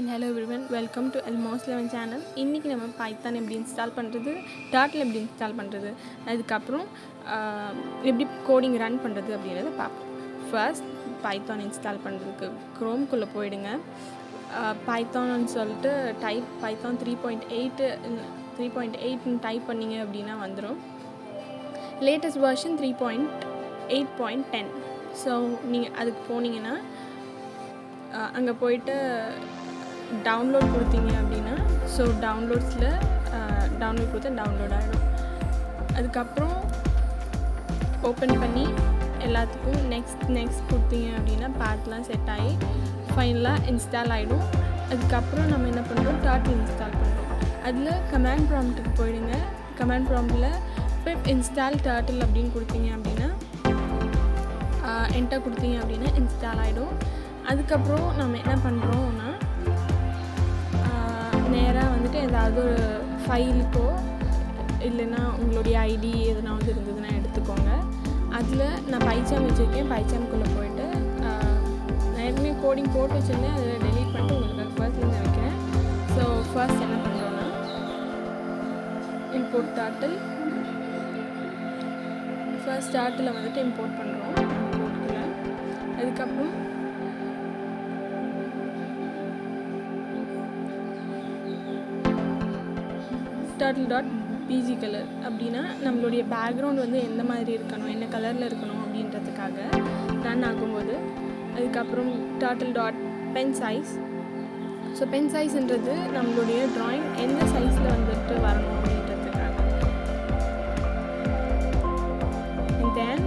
And hello everyone, welcome to Almost 11 channel. இன்றைக்கி நம்ம Python எப்படி இன்ஸ்டால் பண்ணுறது, டாட்டில் எப்படி இன்ஸ்டால் பண்ணுறது, அதுக்கப்புறம் எப்படி கோடிங் ரன் பண்ணுறது அப்படின்றத பார்ப்போம். ஃபர்ஸ்ட் பைத்தான் இன்ஸ்டால் பண்ணுறதுக்கு க்ரோம்குள்ளே போயிடுங்க. பைத்தான்னு சொல்லிட்டு பைத்தான் 3.8 டைப் பண்ணிங்க அப்படின்னா வந்துடும். Latest version 3.8.10. ஸோ நீங்கள் அதுக்கு போனீங்கன்னா அங்கே போயிட்டு டவுன்லோட் கொடுத்தீங்க அப்படின்னா டவுன்லோட் கொடுத்தா டவுன்லோட் ஆகிடும். அதுக்கப்புறம் ஓப்பன் பண்ணி எல்லாத்துக்கும் நெக்ஸ்ட் கொடுத்தீங்க அப்படின்னா பேட்லாம் செட் ஆகி ஃபைனலாக இன்ஸ்டால் ஆகிடும். அதுக்கப்புறம் நம்ம என்ன பண்ணுறோம், டாட்டில் இன்ஸ்டால் பண்ணுறோம். அதில் கமாண்ட் ப்ராம்ப்ட்டுக்கு போயிடுங்க. கமாண்ட் ப்ராம்ப்டில் pip install turtle அப்படின்னு கொடுத்தீங்க அப்படின்னா என்டர் கொடுத்தீங்க அப்படின்னா இன்ஸ்டால் ஆகிடும். அதுக்கப்புறம் நம்ம என்ன பண்ணுறோம்னா நேராக வந்துட்டு ஏதாவது ஒரு ஃபைலுக்கோ இல்லைன்னா உங்களுடைய ஐடி எதனாவது இருந்ததுன்னா எடுத்துக்கோங்க. அதில் நான் பைச்சாம் வச்சுருக்கேன். பைச்சாம்குள்ளே போயிட்டு நான் ஏற்கனவே கோடிங் போட்டு வச்சுருந்தேன், அதை டெலீட் பண்ணிட்டு உங்களுக்கு ஃபர்ஸ்ட்லேருந்து வைக்கிறேன். ஸோ ஃபர்ஸ்ட் என்ன பண்ணுறோன்னா இம்போர்ட் டாட்டில். ஃபர்ஸ்ட் டாட்டில் வந்துட்டு இம்போர்ட் பண்ணுறோம். அதுக்கப்புறம் turtle.bg கலர் அப்படின்னா நம்மளுடைய பேக்ரவுண்ட் வந்து எந்த மாதிரி இருக்கணும், என்ன கலரில் இருக்கணும் அப்படின்றதுக்காக ரன் ஆகும்போது. அதுக்கப்புறம் turtle.pen size. ஸோ பென் சைஸ்ன்றது நம்மளுடைய ட்ராயிங் எந்த சைஸில் வந்துட்டு வரணும் அப்படின்றதுக்காக. அண்ட் தென்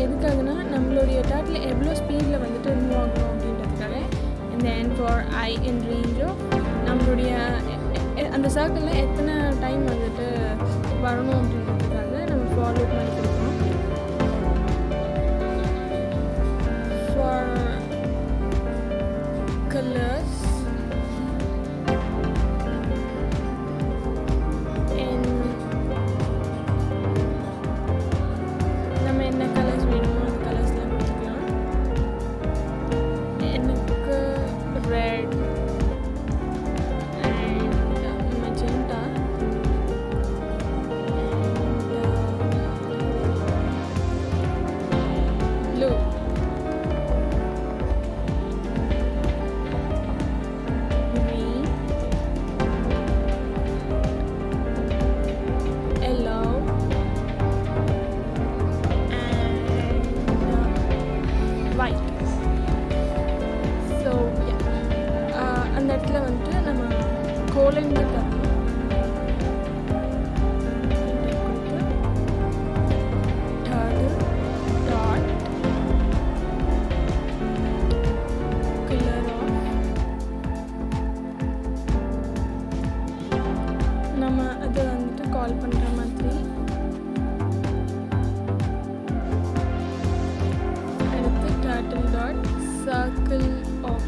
எதுக்காகனா நம்மளுடைய டாட்டில் எவ்வளோ ஸ்பீடில் வந்துட்டு மூவ் ஆகணும் அப்படின்றதுக்காக. And then for I in range of நம்மளுடைய அந்த சர்க்கிளில் எத்தனை டைம் வந்துட்டு வரணும் அப்படின்றதுக்காக நம்ம ஃபார் லூப் பண்ணி கொடுக்கணும். ஃபார் கலர்ஸ் அந்த இடத்துல வந்துட்டு நம்ம கோலன் தரணும். நம்ம அதை வந்துட்டு கால் பண்ணுற மாதிரி அடுத்து turtle.circle of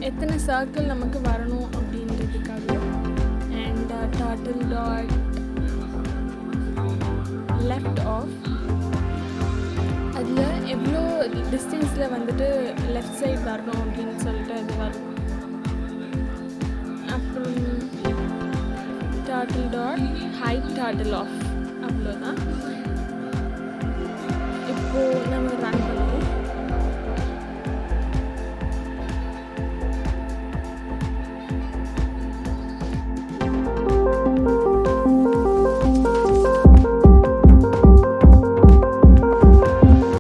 எத்தனை சர்க்கிள் நமக்கு வரணும் அப்படின்றதுக்காக. அண்ட் turtle.left of அதில் எவ்வளோ டிஸ்டன்ஸில் வந்துட்டு லெஃப்ட் சைட் வரணும் அப்படின்னு சொல்லிட்டு அது வரும். அப்புறம் turtle.height turtle off அவ்வளோதான்.